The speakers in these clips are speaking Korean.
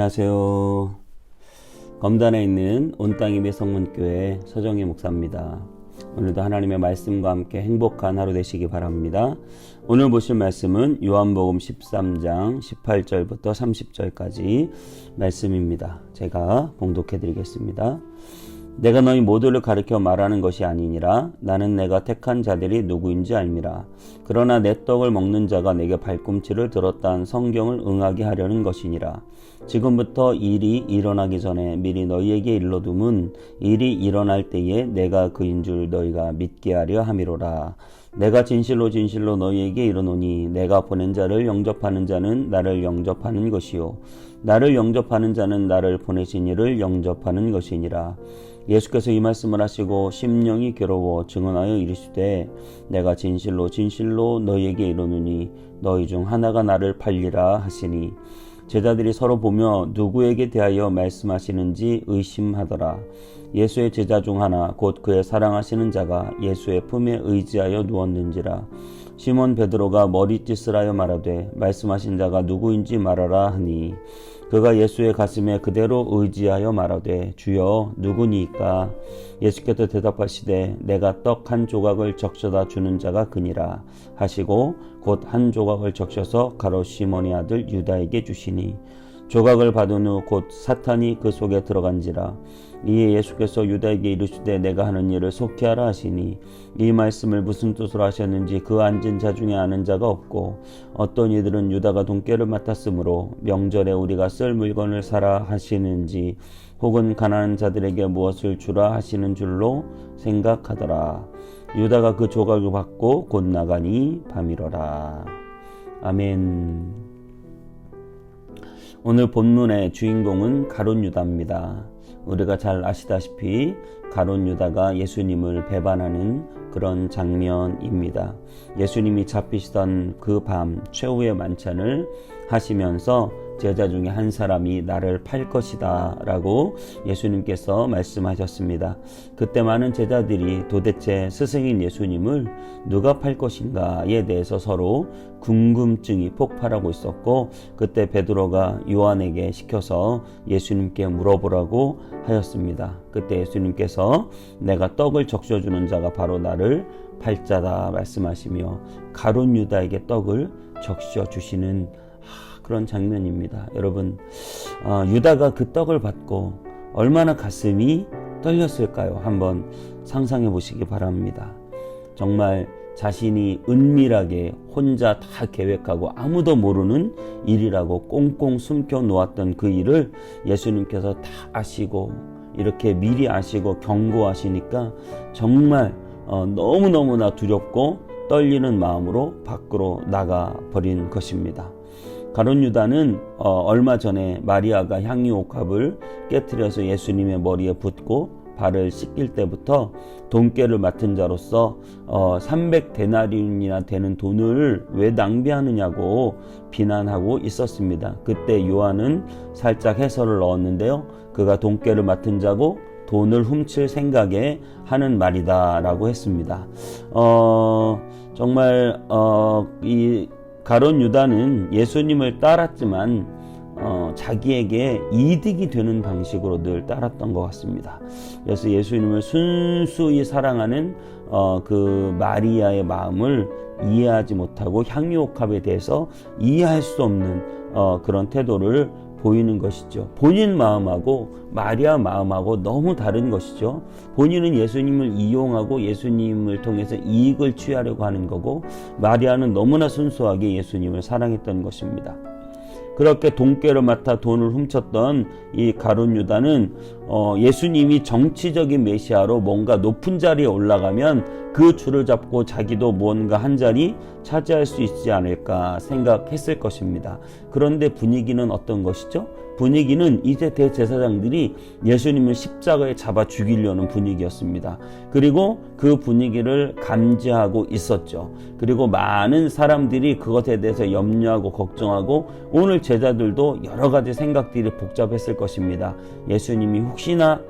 안녕하세요. 검단에 있는 온땅이배 성문교회 서정희 목사입니다. 오늘도 하나님의 말씀과 함께 행복한 하루 되시기 바랍니다. 오늘 보실 말씀은 요한복음 13장 18절부터 30절까지 말씀입니다. 제가 봉독해 드리겠습니다. 내가 너희 모두를 가르쳐 말하는 것이 아니니라. 나는 내가 택한 자들이 누구인지 알미라. 그러나 내 떡을 먹는 자가 내게 발꿈치를 들었다는 성경을 응하게 하려는 것이니라. 지금부터 일이 일어나기 전에 미리 너희에게 일러둠은 일이 일어날 때에 내가 그인 줄 너희가 믿게 하려 함이로라. 내가 진실로 진실로 너희에게 이르노니 내가 보낸 자를 영접하는 자는 나를 영접하는 것이요 나를 영접하는 자는 나를 보내신 이를 영접하는 것이니라. 예수께서 이 말씀을 하시고 심령이 괴로워 증언하여 이르시되 내가 진실로 진실로 너희에게 이르노니 너희 중 하나가 나를 팔리라 하시니 제자들이 서로 보며 누구에게 대하여 말씀하시는지 의심하더라. 예수의 제자 중 하나 곧 그의 사랑하시는 자가 예수의 품에 의지하여 누웠는지라. 시몬 베드로가 머리짓을 하여 말하되 말씀하신 자가 누구인지 말하라 하니 그가 예수의 가슴에 그대로 의지하여 말하되 주여 누구니이까? 예수께서 대답하시되 내가 떡 한 조각을 적셔다 주는 자가 그니라 하시고 곧 한 조각을 적셔서 가롯 시몬의 아들 유다에게 주시니 조각을 받은 후 곧 사탄이 그 속에 들어간지라. 이에 예수께서 유다에게 이르시되 내가 하는 일을 속히 하라 하시니 이 말씀을 무슨 뜻으로 하셨는지 그 앉은 자 중에 아는 자가 없고 어떤 이들은 유다가 돈깨를 맡았으므로 명절에 우리가 쓸 물건을 사라 하시는지 혹은 가난한 자들에게 무엇을 주라 하시는 줄로 생각하더라. 유다가 그 조각을 받고 곧 나가니 밤이로라. 아멘. 오늘 본문의 주인공은 가룟 유다입니다. 우리가 잘 아시다시피 가룟 유다가 예수님을 배반하는 그런 장면입니다. 예수님이 잡히시던 그 밤 최후의 만찬을 하시면서 제자 중에 한 사람이 나를 팔 것이다 라고 예수님께서 말씀하셨습니다. 그때 많은 제자들이 도대체 스승인 예수님을 누가 팔 것인가에 대해서 서로 궁금증이 폭발하고 있었고 그때 베드로가 요한에게 시켜서 예수님께 물어보라고 하였습니다. 그때 예수님께서 내가 떡을 적셔주는 자가 바로 나를 팔 자다 말씀하시며 가룟 유다에게 떡을 적셔 주시는 그런 장면입니다. 여러분, 유다가 그 떡을 받고 얼마나 가슴이 떨렸을까요? 한번 상상해 보시기 바랍니다. 정말 자신이 은밀하게 혼자 다 계획하고 아무도 모르는 일이라고 꽁꽁 숨겨 놓았던 그 일을 예수님께서 다 아시고 이렇게 미리 아시고 경고하시니까 정말 너무너무나 두렵고 떨리는 마음으로 밖으로 나가 버린 것입니다. 가룟 유다는 얼마 전에 마리아가 향유옥합을 깨트려서 예수님의 머리에 붓고 발을 씻길 때부터 돈깨를 맡은 자로서 300데나리온이나 되는 돈을 왜 낭비하느냐고 비난하고 있었습니다. 그때 요한은 살짝 해설을 넣었는데요. 그가 돈깨를 맡은 자고 돈을 훔칠 생각에 하는 말이다 라고 했습니다. 정말 이 가룟 유다는 예수님을 따랐지만 자기에게 이득이 되는 방식으로 늘 따랐던 것 같습니다. 그래서 예수님을 순수히 사랑하는 그 마리아의 마음을 이해하지 못하고 향유옥합에 대해서 이해할 수 없는 그런 태도를 보이는 것이죠. 본인 마음하고 마리아 마음하고 너무 다른 것이죠. 본인은 예수님을 이용하고 예수님을 통해서 이익을 취하려고 하는 거고 마리아는 너무나 순수하게 예수님을 사랑했던 것입니다. 그렇게 돈깨를 맡아 돈을 훔쳤던 이 가룟 유다는 예수님이 정치적인 메시아로 뭔가 높은 자리에 올라가면 그 줄을 잡고 자기도 뭔가 한 자리 차지할 수 있지 않을까 생각했을 것입니다. 그런데 분위기는 어떤 것이죠? 분위기는 이제 대제사장들이 예수님을 십자가에 잡아 죽이려는 분위기였습니다. 그리고 그 분위기를 감지하고 있었죠. 그리고 많은 사람들이 그것에 대해서 염려하고 걱정하고 오늘 제자들도 여러 가지 생각들이 복잡했을 것입니다. 예수님이 혹시나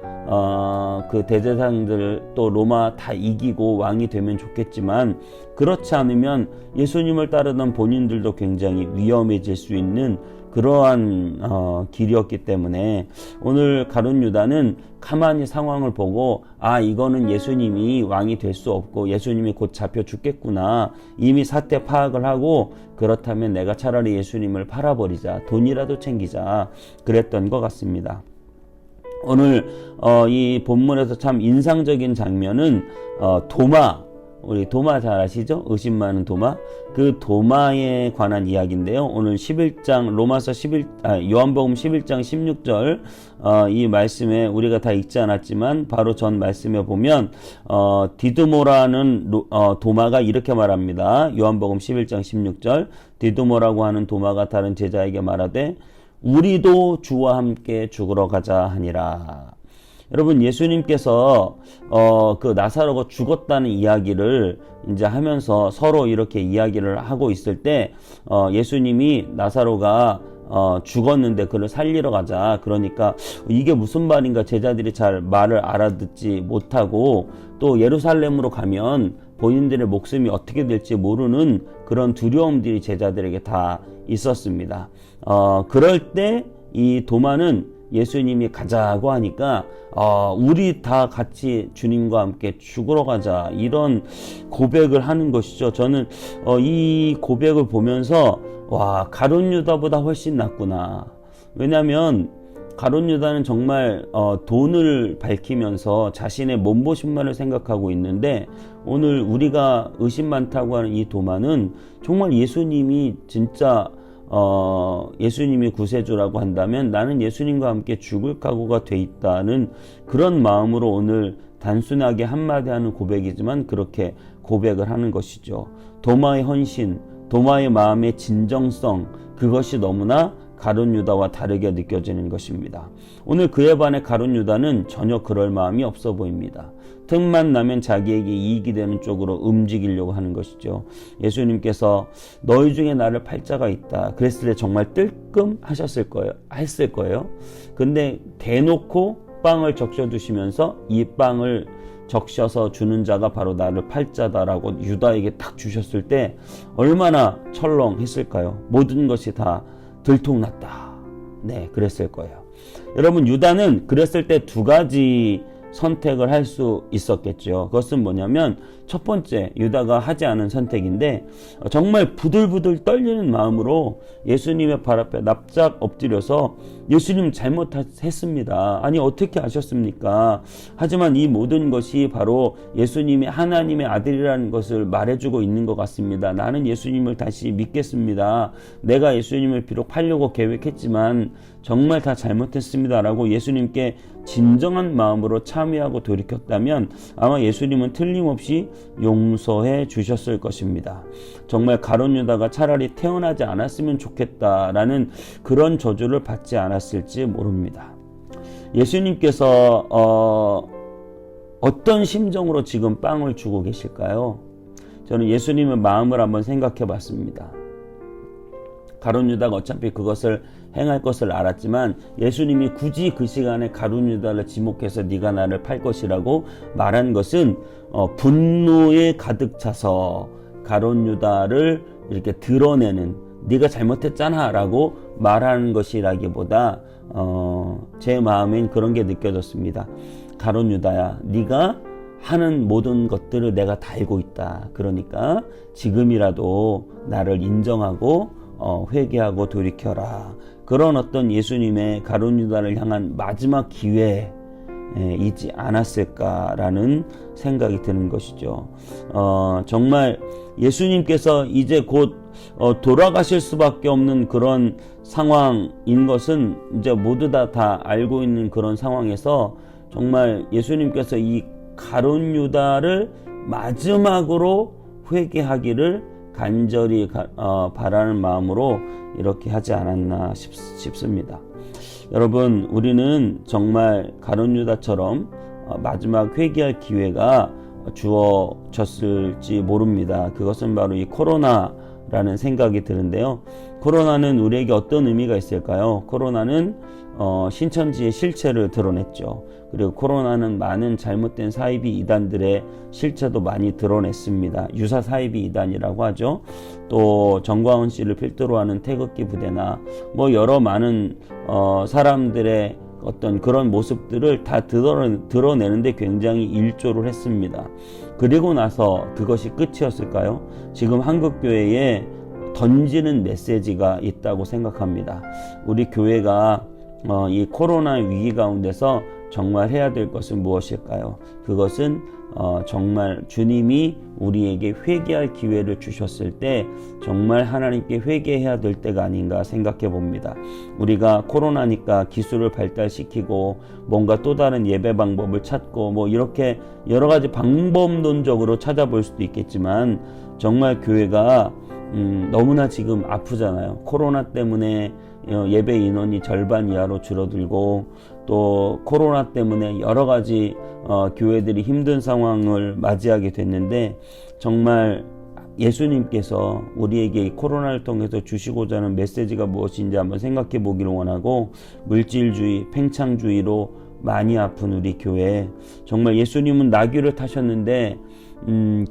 그 대제사장들 또 로마 다 이기고 왕이 되면 좋겠지만 그렇지 않으면 예수님을 따르던 본인들도 굉장히 위험해질 수 있는 그러한 길이었기 때문에 오늘 가룟 유다는 가만히 상황을 보고 이거는 예수님이 왕이 될 수 없고 예수님이 곧 잡혀 죽겠구나 이미 사태 파악을 하고 그렇다면 내가 차라리 예수님을 팔아버리자 돈이라도 챙기자 그랬던 것 같습니다. 오늘 이 본문에서 참 인상적인 장면은 도마 우리 도마 잘 아시죠? 의심 많은 도마. 그 도마에 관한 이야기인데요. 오늘 11장 요한복음 11장 16절 이 말씀에 우리가 다 읽지 않았지만 바로 전 말씀에 보면 디두모라는 도마가 이렇게 말합니다. 요한복음 11장 16절 디두모라고 하는 도마가 다른 제자에게 말하되 우리도 주와 함께 죽으러 가자 하니라. 여러분 예수님께서 그 나사로가 죽었다는 이야기를 이제 하면서 서로 이렇게 이야기를 하고 있을 때 예수님이 나사로가 죽었는데 그를 살리러 가자. 그러니까 이게 무슨 말인가 제자들이 잘 말을 알아듣지 못하고 또 예루살렘으로 가면 본인들의 목숨이 어떻게 될지 모르는 그런 두려움들이 제자들에게 다 있었습니다. 그럴 때 이 도마는 예수님이 가자고 하니까 우리 다 같이 주님과 함께 죽으러 가자 이런 고백을 하는 것이죠. 저는 이 고백을 보면서 가룟 유다보다 훨씬 낫구나. 왜냐하면 가룟 유다는 정말 돈을 밝히면서 자신의 몸보신만을 생각하고 있는데 오늘 우리가 의심 많다고 하는 이 도마는 정말 예수님이 진짜 예수님이 구세주라고 한다면 나는 예수님과 함께 죽을 각오가 돼 있다는 그런 마음으로 오늘 단순하게 한마디 하는 고백이지만 그렇게 고백을 하는 것이죠. 도마의 헌신, 도마의 마음의 진정성, 그것이 너무나 가룟 유다와 다르게 느껴지는 것입니다. 오늘 그에 반해 가룟 유다는 전혀 그럴 마음이 없어 보입니다. 틈만 나면 자기에게 이익이 되는 쪽으로 움직이려고 하는 것이죠. 예수님께서 너희 중에 나를 팔 자가 있다. 그랬을 때 정말 뜨끔하셨을 거예요. 했을 거예요. 근데 대놓고 빵을 적셔두시면서 이 빵을 적셔서 주는 자가 바로 나를 팔 자다라고 유다에게 딱 주셨을 때 얼마나 철렁했을까요? 모든 것이 다 들통났다. 네, 그랬을 거예요. 여러분 유다는 그랬을 때 두 가지 선택을 할 수 있었겠죠. 그것은 뭐냐면 첫 번째 유다가 하지 않은 선택인데 정말 부들부들 떨리는 마음으로 예수님의 발 앞에 납작 엎드려서 예수님 잘못했습니다. 아니 어떻게 아셨습니까? 하지만 이 모든 것이 바로 예수님이 하나님의 아들이라는 것을 말해주고 있는 것 같습니다. 나는 예수님을 다시 믿겠습니다. 내가 예수님을 비록 팔려고 계획했지만 정말 다 잘못했습니다 라고 예수님께 진정한 마음으로 참여하고 돌이켰다면 아마 예수님은 틀림없이 용서해 주셨을 것입니다. 정말 가룟 유다가 차라리 태어나지 않았으면 좋겠다라는 그런 저주를 받지 않았을지 모릅니다. 예수님께서 어떤 심정으로 지금 빵을 주고 계실까요? 저는 예수님의 마음을 한번 생각해 봤습니다. 가룟 유다가 어차피 그것을 행할 것을 알았지만 예수님이 굳이 그 시간에 가룟 유다를 지목해서 네가 나를 팔 것이라고 말한 것은 분노에 가득 차서 가룟 유다를 이렇게 드러내는 네가 잘못했잖아 라고 말하는 것이라기보다 제 마음엔 그런 게 느껴졌습니다. 가룟 유다야, 네가 하는 모든 것들을 내가 다 알고 있다. 그러니까 지금이라도 나를 인정하고 회개하고 돌이켜라. 그런 어떤 예수님의 가룟 유다를 향한 마지막 기회이지 않았을까라는 생각이 드는 것이죠. 정말 예수님께서 이제 곧 돌아가실 수밖에 없는 그런 상황인 것은 이제 모두 다 알고 있는 그런 상황에서 정말 예수님께서 이 가룟 유다를 마지막으로 회개하기를 간절히 바라는 마음으로 이렇게 하지 않았나 싶습니다. 여러분, 우리는 정말 가룟 유다처럼 마지막 회개할 기회가 주어졌을지 모릅니다. 그것은 바로 이 코로나라는 생각이 드는데요. 코로나는 우리에게 어떤 의미가 있을까요? 코로나는 신천지의 실체를 드러냈죠. 그리고 코로나는 많은 잘못된 사이비 이단들의 실체도 많이 드러냈습니다. 유사 사이비 이단이라고 하죠. 또 정광훈 씨를 필두로 하는 태극기 부대나 뭐 여러 많은 사람들의 어떤 그런 모습들을 다 드러내는데 굉장히 일조를 했습니다. 그리고 나서 그것이 끝이었을까요? 지금 한국교회에 던지는 메시지가 있다고 생각합니다. 우리 교회가 이 코로나 위기 가운데서 정말 해야 될 것은 무엇일까요? 그것은 정말 주님이 우리에게 회개할 기회를 주셨을 때 정말 하나님께 회개해야 될 때가 아닌가 생각해 봅니다. 우리가 코로나니까 기술을 발달시키고 뭔가 또 다른 예배 방법을 찾고 뭐 이렇게 여러 가지 방법론적으로 찾아볼 수도 있겠지만 정말 교회가 너무나 지금 아프잖아요. 코로나 때문에 예배 인원이 절반 이하로 줄어들고 또 코로나 때문에 여러 가지 교회들이 힘든 상황을 맞이하게 됐는데 정말 예수님께서 우리에게 이 코로나를 통해서 주시고자 하는 메시지가 무엇인지 한번 생각해 보기를 원하고 물질주의, 팽창주의로 많이 아픈 우리 교회 정말 예수님은 나귀를 타셨는데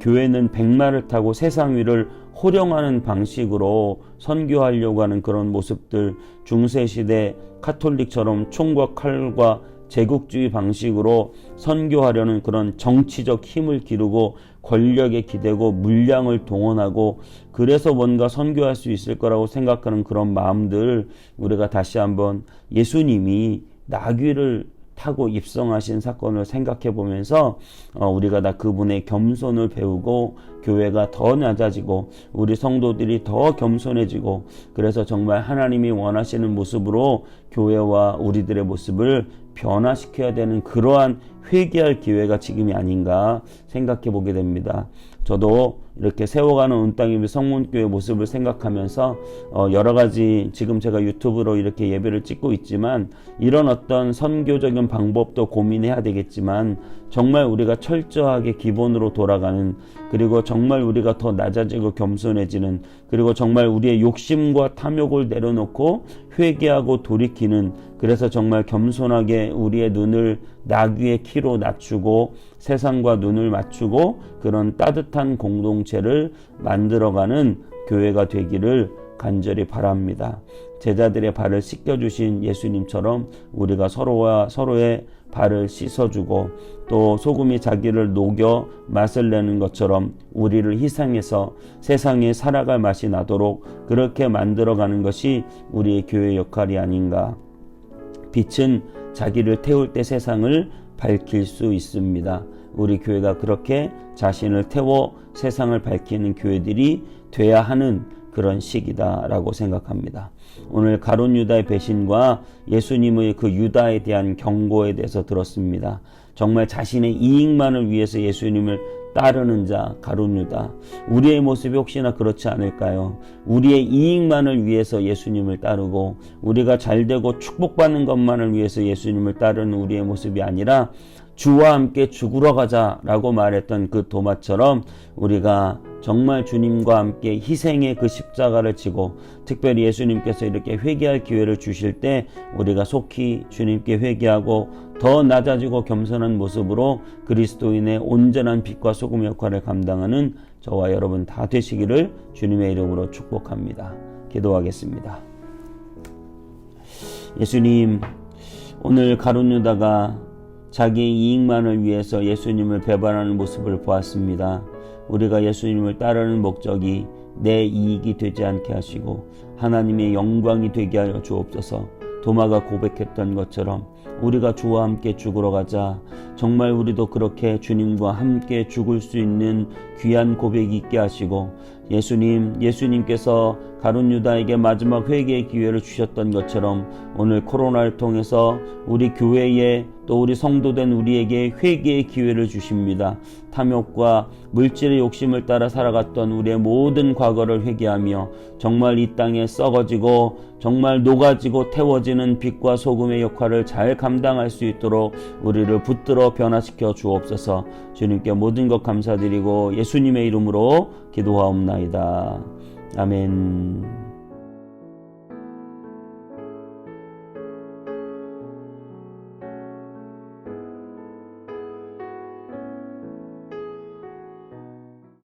교회는 백마를 타고 세상 위를 호령하는 방식으로 선교하려고 하는 그런 모습들 중세시대 카톨릭처럼 총과 칼과 제국주의 방식으로 선교하려는 그런 정치적 힘을 기르고 권력에 기대고 물량을 동원하고 그래서 뭔가 선교할 수 있을 거라고 생각하는 그런 마음들 우리가 다시 한번 예수님이 나귀를 타고 입성하신 사건을 생각해 보면서 우리가 다 그분의 겸손을 배우고 교회가 더 낮아지고 우리 성도들이 더 겸손해지고 그래서 정말 하나님이 원하시는 모습으로 교회와 우리들의 모습을 변화시켜야 되는 그러한 회개할 기회가 지금이 아닌가 생각해 보게 됩니다. 저도 이렇게 세워가는 온땅이비 성문교회 모습을 생각하면서 여러 가지 지금 제가 유튜브로 이렇게 예배를 찍고 있지만 이런 어떤 선교적인 방법도 고민해야 되겠지만 정말 우리가 철저하게 기본으로 돌아가는 그리고 정말 우리가 더 낮아지고 겸손해지는 그리고 정말 우리의 욕심과 탐욕을 내려놓고 회개하고 돌이키는 그래서 정말 겸손하게 우리의 눈을 나귀의 키로 낮추고 세상과 눈을 맞추고 그런 따뜻한 공동체를 만들어가는 교회가 되기를 간절히 바랍니다. 제자들의 발을 씻겨주신 예수님처럼 우리가 서로와 서로의 발을 씻어주고 또 소금이 자기를 녹여 맛을 내는 것처럼 우리를 희생해서 세상에 살아갈 맛이 나도록 그렇게 만들어가는 것이 우리의 교회 역할이 아닌가. 빛은 자기를 태울 때 세상을 밝힐 수 있습니다. 우리 교회가 그렇게 자신을 태워 세상을 밝히는 교회들이 돼야 하는 그런 시기다라고 생각합니다. 오늘 가룟 유다의 배신과 예수님의 그 유다에 대한 경고에 대해서 들었습니다. 정말 자신의 이익만을 위해서 예수님을 따르는 자 가룟 유다. 우리의 모습이 혹시나 그렇지 않을까요? 우리의 이익만을 위해서 예수님을 따르고 우리가 잘되고 축복받는 것만을 위해서 예수님을 따르는 우리의 모습이 아니라 주와 함께 죽으러 가자라고 말했던 그 도마처럼 우리가 정말 주님과 함께 희생의 그 십자가를 지고 특별히 예수님께서 이렇게 회개할 기회를 주실 때 우리가 속히 주님께 회개하고 더 낮아지고 겸손한 모습으로 그리스도인의 온전한 빛과 소금 역할을 감당하는 저와 여러분 다 되시기를 주님의 이름으로 축복합니다. 기도하겠습니다. 예수님, 오늘 가룟 유다가 자기의 이익만을 위해서 예수님을 배반하는 모습을 보았습니다. 우리가 예수님을 따르는 목적이 내 이익이 되지 않게 하시고 하나님의 영광이 되게 하여 주옵소서. 도마가 고백했던 것처럼 우리가 주와 함께 죽으러 가자. 정말 우리도 그렇게 주님과 함께 죽을 수 있는 귀한 고백이 있게 하시고 예수님께서 가룟 유다에게 마지막 회개의 기회를 주셨던 것처럼 오늘 코로나를 통해서 우리 교회에 또 우리 성도된 우리에게 회개의 기회를 주십니다. 탐욕과 물질의 욕심을 따라 살아갔던 우리의 모든 과거를 회개하며 정말 이 땅에 썩어지고 정말 녹아지고 태워지는 빛과 소금의 역할을 잘 감당할 수 있도록 우리를 붙들어 변화시켜 주옵소서. 주님께 모든 것 감사드리고 예수님의 이름으로 기도하옵나이다. 아멘.